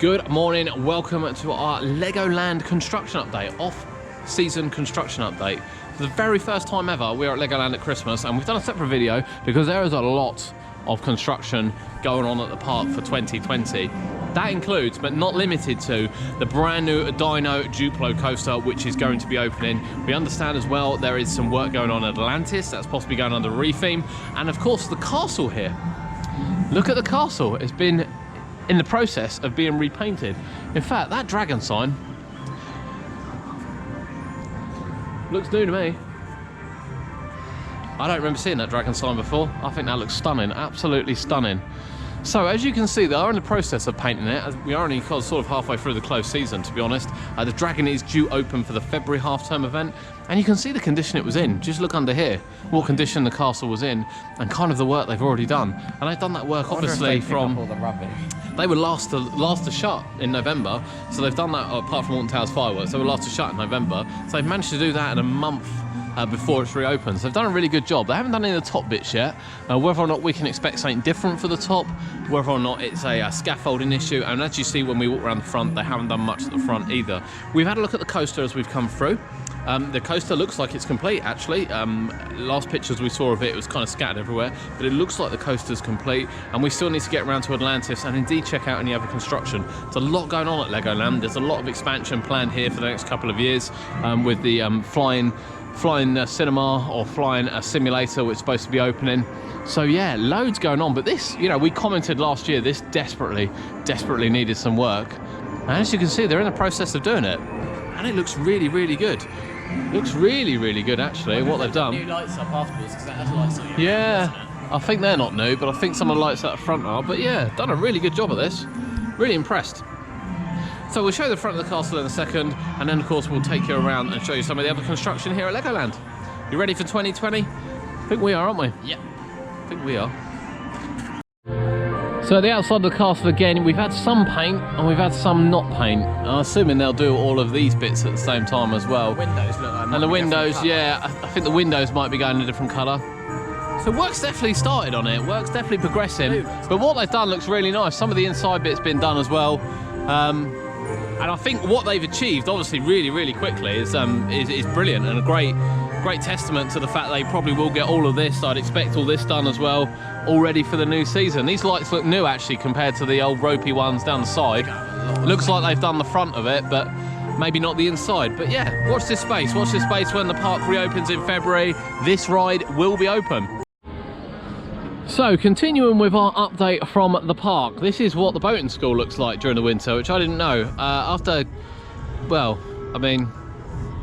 Good morning, welcome to our Legoland construction update, off-season construction update. For the very first time ever, we are at Legoland at Christmas, and we've done a separate video because there is a lot of construction going on at the park for 2020. That includes, but not limited to, the brand new Dino Duplo Coaster, which is going to be opening. We understand as well there is some work going on at Atlantis, that's possibly going under retheme, and of course the castle here. Look at the castle, it's been in the process of being repainted. In fact, that dragon sign looks new to me. I don't remember seeing that dragon sign before. I think that looks stunning, absolutely stunning. So as you can see, they are in the process of painting it. We are only sort of halfway through the closed season, to be honest. The dragon is due open for the February half-term event, and you can see the condition it was in. Just look under here, what condition the castle was in, and kind of the work they've already done. And they've done that work obviously from... all the rubbish. They were last to shut in November, so they've done that apart from Alton Towers fireworks. They were last to shut in November, so they've managed to do that in a month before it's reopens. They've done a really good job. They haven't done any of the top bits yet. Whether or not we can expect something different for the top, whether or not it's a scaffolding issue, and as you see when we walk around the front, they haven't done much at the front either. We've had a look at the coaster as we've come through. The coaster looks like it's complete, actually. Last pictures we saw of it, it was kind of scattered everywhere, but it looks like the coaster's complete, and we still need to get around to Atlantis and indeed check out any other construction. There's a lot going on at Legoland. There's a lot of expansion planned here for the next couple of years, with the flying cinema or flying simulator, which is supposed to be opening. So yeah, loads going on. But this, you know, we commented last year, this desperately needed some work. And as you can see, they're in the process of doing it, and it looks really, really good. Looks really, really good, actually, what they've done. New lights up afterwards, because that has lights on. Yeah, I think they're not new, but I think some of the lights at the front are. But yeah, done a really good job of this. Really impressed. So we'll show the front of the castle in a second, and then of course we'll take you around and show you some of the other construction here at Legoland. You ready for 2020? I think we are, aren't we? Yep. I think we are. So the outside of the castle again, we've had some paint and we've had some not paint. I'm assuming they'll do all of these bits at the same time as well. The windows look like, and the windows, yeah, I think the windows might be going a different colour. So work's definitely started on it, work's definitely progressing. But what they've done looks really nice. Some of the inside bits been done as well. And I think what they've achieved, obviously really, really quickly, is brilliant, and a great testament to the fact they probably will get all of this. I'd expect all this done as well, all ready for the new season. These lights look new, actually, compared to the old ropey ones down the side. Looks like they've done the front of it, but maybe not the inside. But yeah, watch this space. Watch this space when the park reopens in February. This ride will be open. So, continuing with our update from the park, this is what the boating school looks like during the winter, which I didn't know. Well, I mean,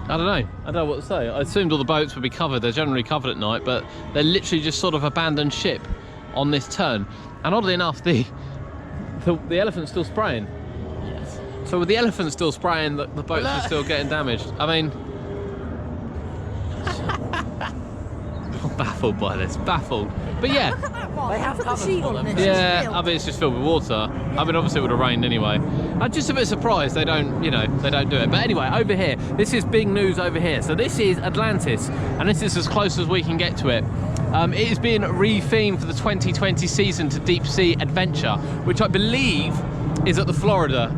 I don't know. I don't know what to say. I assumed all the boats would be covered. They're generally covered at night, but they're literally just sort of abandoned ship on this turn. And oddly enough, the elephant's still spraying. Yes. So with the elephant still spraying, the boats are still getting damaged. I mean, I'm baffled by this, baffled. But yeah, they have covered sheet on it. Yeah, I mean, it's just filled with water. I mean, obviously it would have rained anyway. I'm just a bit surprised they don't, you know, they don't do it. But anyway, over here, this is big news over here. So this is Atlantis, and this is as close as we can get to it. It has been rethemed for the 2020 season to Deep Sea Adventure, which I believe is at the Florida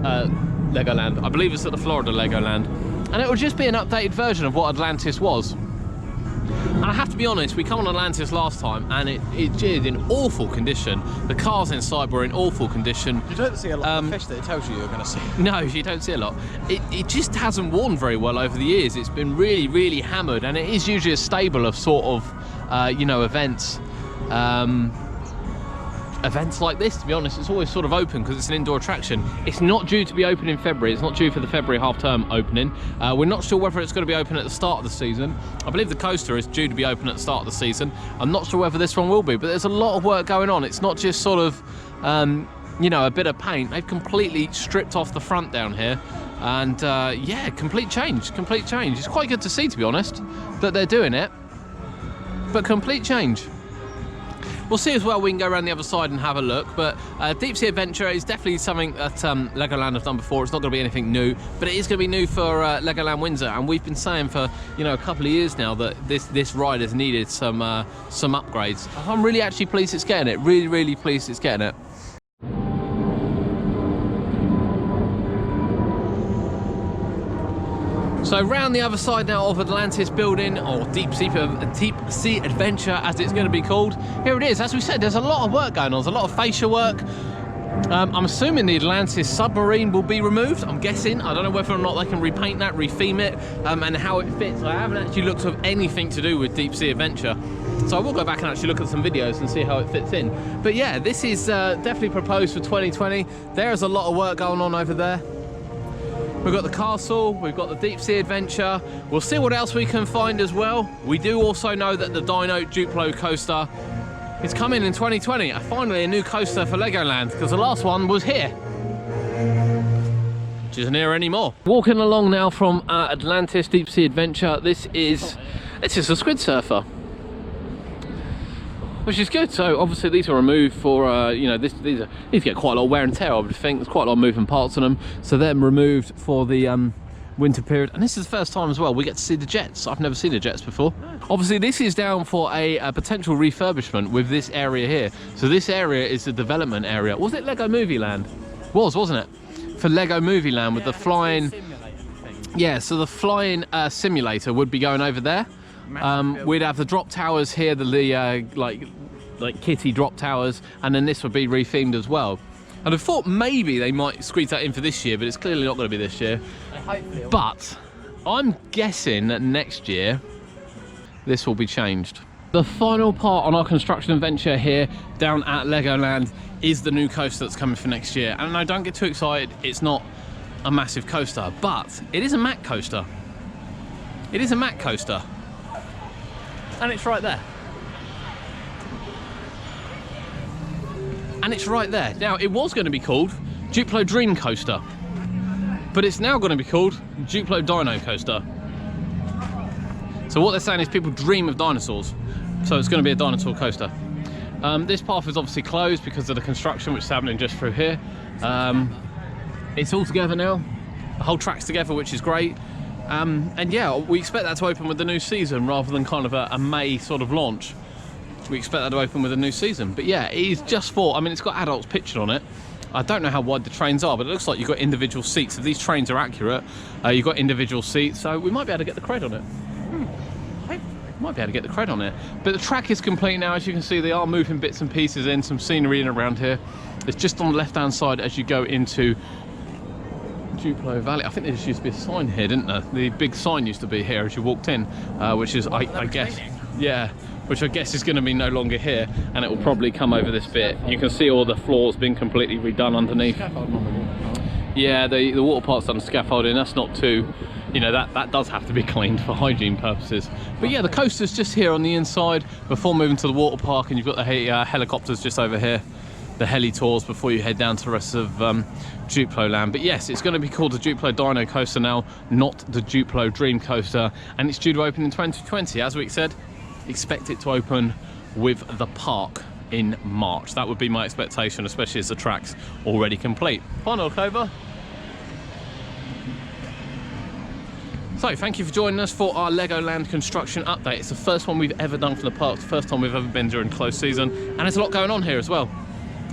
Legoland. I believe it's at the Florida Legoland. And it will just be an updated version of what Atlantis was. And I have to be honest, we come on Atlantis last time and it is in awful condition. The cars inside were in awful condition. You don't see a lot of fish that it tells you you're going to see. No, you don't see a lot. It just hasn't worn very well over the years. It's been really, really hammered, and it is usually a stable of sort of, you know, events like this, to be honest. It's always sort of open because it's an indoor attraction. It's not due to be open in February. It's not due for the February half-term opening. We're not sure whether it's going to be open at the start of the season. I believe the coaster is due to be open at the start of the season. I'm not sure whether this one will be, but there's a lot of work going on. It's not just sort of, you know, a bit of paint. They've completely stripped off the front down here. And yeah, complete change. It's quite good to see, to be honest, that they're doing it. But complete change. We'll see as well, we can go around the other side and have a look, but Deep Sea Adventure is definitely something that Legoland have done before. It's not going to be anything new, but it is going to be new for Legoland Windsor, and we've been saying for, you know, a couple of years now that this ride has needed some upgrades. I'm really actually pleased it's getting it, really pleased it's getting it. So round the other side now of Atlantis building, or Deep Sea Adventure as it's going to be called. Here it is. As we said, there's a lot of work going on. There's a lot of fascia work. I'm assuming the Atlantis submarine will be removed. I'm guessing. I don't know whether or not they can repaint that, retheme it, and how it fits. I haven't actually looked at anything to do with Deep Sea Adventure. So I will go back and actually look at some videos and see how it fits in. But yeah, this is definitely proposed for 2020. There's a lot of work going on over there. We've got the castle, we've got the Deep Sea Adventure. We'll see what else we can find as well. We do also know that the Dino Duplo Coaster is coming in 2020. Finally a new coaster for Legoland, because the last one was here, which isn't here anymore. Walking along now from Atlantis Deep Sea Adventure. This is a squid surfer, which is good. So obviously these are removed for you know, these get quite a lot of wear and tear, I would think. There's quite a lot of moving parts on them, so they're removed for the winter period. And this is the first time as well we get to see the jets. I've never seen the jets before. Obviously this is down for a potential refurbishment with this area here. So this area is the development area. Was it Lego Movie Land? Wasn't it? For Lego Movie Land with the flying, yeah, so the flying simulator would be going over there. We'd have the drop towers here, the like kitty drop towers, and then this would be rethemed as well. And I thought maybe they might squeeze that in for this year, but it's clearly not going to be this year. But I'm guessing that next year this will be changed. The final part on our construction adventure here down at Legoland is the new coaster that's coming for next year. And no, don't get too excited, it's not a massive coaster, but it is a Mack coaster. It is a Mack coaster. And it's right there. And it's right there. Now, it was going to be called Duplo Dream Coaster, but it's now going to be called Duplo Dino Coaster. So what they're saying is people dream of dinosaurs, so it's going to be a dinosaur coaster. This path is obviously closed because of the construction, which is happening just through here. It's all together now. The whole track's together, which is great. And yeah, we expect that to open with the new season rather than kind of a May sort of launch. We expect that to open with a new season. But yeah, it is just for, I mean, it's got adults pictured on it. I don't know how wide the trains are, but it looks like you've got individual seats. If these trains are accurate, you've got individual seats, so we might be able to get the cred on it. Might be able to get the cred on it. But the track is complete now. As you can see, they are moving bits and pieces in, some scenery in around here. It's just on the left-hand side as you go into Duplo Valley. I think there just used to be a sign here, didn't there? The big sign used to be here as you walked in, which is, I guess, yeah, which I guess is going to be no longer here, and it will probably come over this bit. You can see all the floors being completely redone underneath. Yeah, the water park's done scaffolding. That's not too, you know, that does have to be cleaned for hygiene purposes. But yeah, the coaster's just here on the inside before moving to the water park, and you've got the helicopters just over here, the heli tours, before you head down to the rest of Duplo Land. But yes, it's going to be called the Duplo Dino Coaster now, not the Duplo Dream Coaster, and it's due to open in 2020. As we said, expect it to open with the park in March. That would be my expectation, especially as the track's already complete. Final over. So thank you for joining us for our Legoland construction update. It's the first one we've ever done for the park, the first time we've ever been during closed season, and there's a lot going on here as well.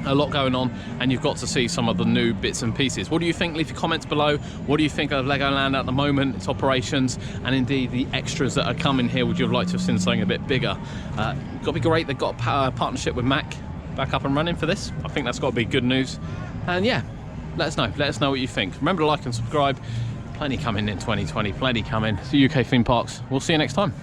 A lot going on, and you've got to see some of the new bits and pieces. What do you think? Leave your comments below. What do you think of Legoland at the moment, its operations, and indeed the extras that are coming here? Would you have liked to have seen something a bit bigger? Got to be great. They've got a partnership with Mack back up and running for this. I think that's got to be good news. And yeah, let us know. Let us know what you think. Remember to like and subscribe. Plenty coming in 2020. Plenty coming. It's the UK theme parks. We'll see you next time.